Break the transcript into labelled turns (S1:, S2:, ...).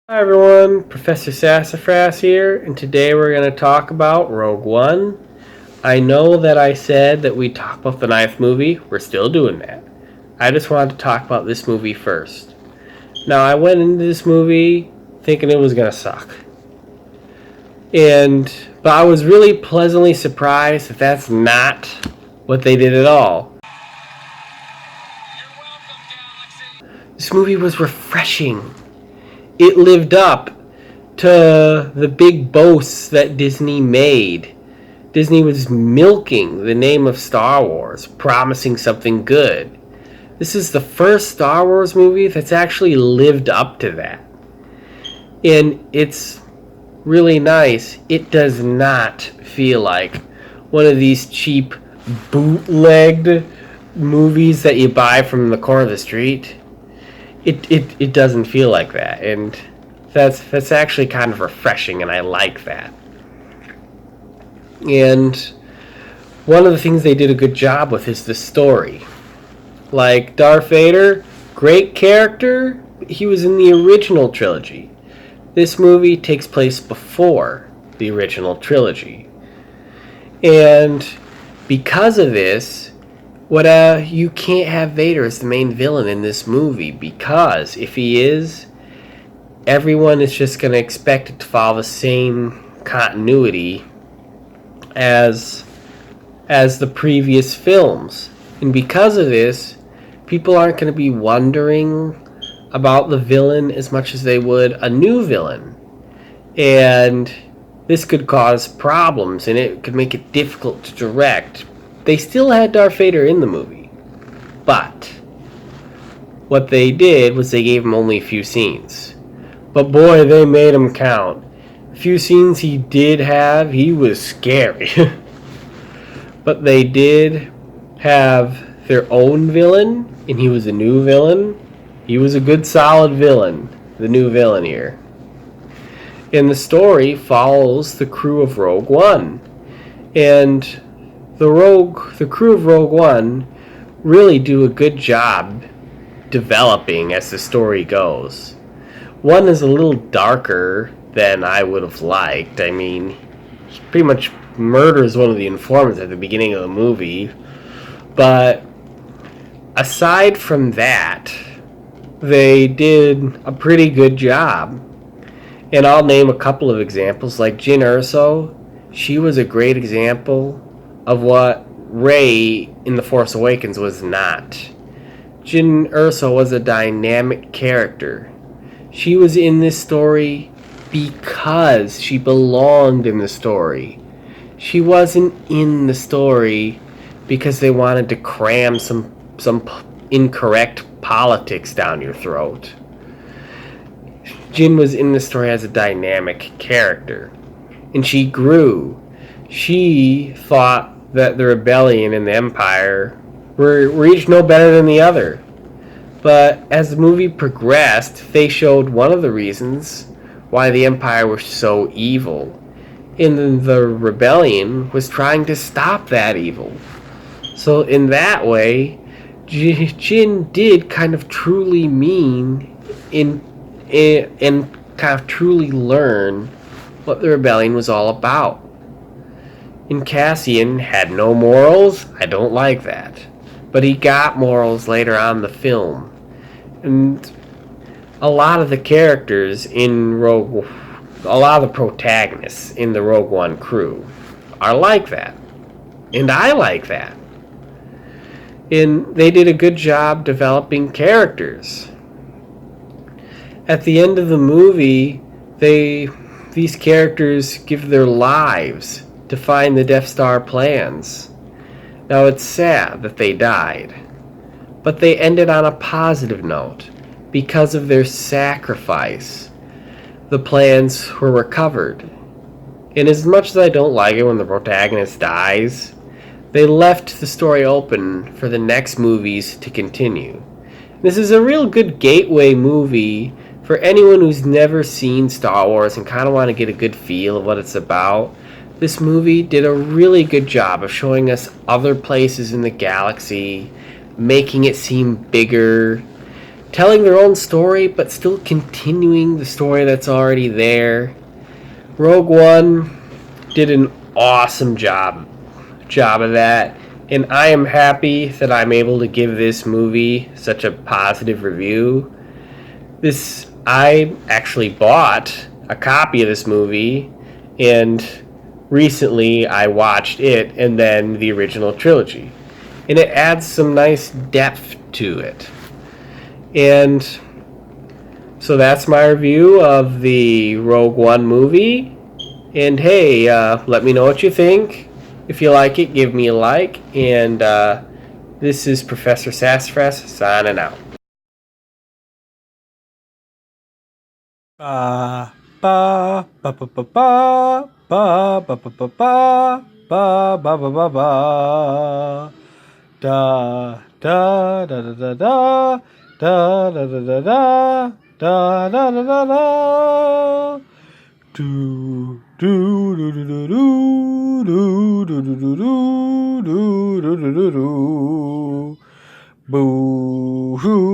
S1: Hi everyone, Professor Sassafras here, and today we're going to talk about Rogue One. I know that I said that we'd talk about the ninth movie. We're still doing that. I just wanted to talk about this movie first. Now, I went into this movie thinking it was going to suck. But I was really pleasantly surprised that that's not what they did at all. This movie was refreshing. It lived up to the big boasts that Disney made. Disney was milking the name of Star Wars, promising something good. This is the first Star Wars movie that's actually lived up to that. And it's really nice. It does not feel like one of these cheap bootlegged movies that you buy from the corner of the street. It doesn't feel like that, and that's actually kind of refreshing, and I like that. And one of the things they did a good job with is the story. Like Darth Vader, great character. He was in the original trilogy. This movie takes place before the original trilogy, and because of this, you can't have Vader as the main villain in this movie, because if he is, everyone is just going to expect it to follow the same continuity as the previous films. And because of this, people aren't going to be wondering about the villain as much as they would a new villain. And this could cause problems, and it could make it difficult to direct. They still had Darth Vader in the movie, but what they did was they gave him only a few scenes. But boy, they made him count. A few scenes he did have, he was scary. But they did have their own villain, and he was a new villain. He was a good, solid villain, the new villain here. And the story follows the crew of Rogue One. And the crew of Rogue One really do a good job developing as the story goes. One is a little darker than I would have liked. I mean, he pretty much murders one of the informants at the beginning of the movie. But aside from that, they did a pretty good job. And I'll name a couple of examples, like Jyn Erso. She was a great example of what Rey in The Force Awakens was not. Jyn Erso was a dynamic character. She was in this story because she belonged in the story. She wasn't in the story because they wanted to cram some incorrect politics down your throat. Jyn was in the story as a dynamic character, and she grew. She thought that the rebellion and the Empire were each no better than the other. But as the movie progressed, they showed one of the reasons why the Empire was so evil. And the rebellion was trying to stop that evil. So in that way, Jyn did kind of truly mean and kind of truly learn what the rebellion was all about. And Cassian had no morals. I don't like that. But he got morals later on in the film. And a lot of the characters in a lot of the protagonists in the Rogue One crew are like that. And I like that. And they did a good job developing characters. At the end of the movie, these characters give their lives to find the Death Star plans. Now, it's sad that they died, but they ended on a positive note. Because of their sacrifice, the plans were recovered. And as much as I don't like it when the protagonist dies, they left the story open for the next movies to continue. This is a real good gateway movie for anyone who's never seen Star Wars and kind of want to get a good feel of what it's about. This movie did a really good job of showing us other places in the galaxy, making it seem bigger, telling their own story, but still continuing the story that's already there. Rogue One did an awesome job of that, and I am happy that I'm able to give this movie such a positive review. I actually bought a copy of this movie, and recently I watched it and then the original trilogy, and it adds some nice depth to it. And so that's my review of the Rogue One movie. And hey, let me know what you think. If you like it, give me a like. And this is Professor Sassafras signing out.
S2: Ba ba ba ba ba ba ba ba ba ba ba ba ba ba ba ba da da da da da da da da da da da da da da da da do do do do do do do do do do do do do do do boo hoo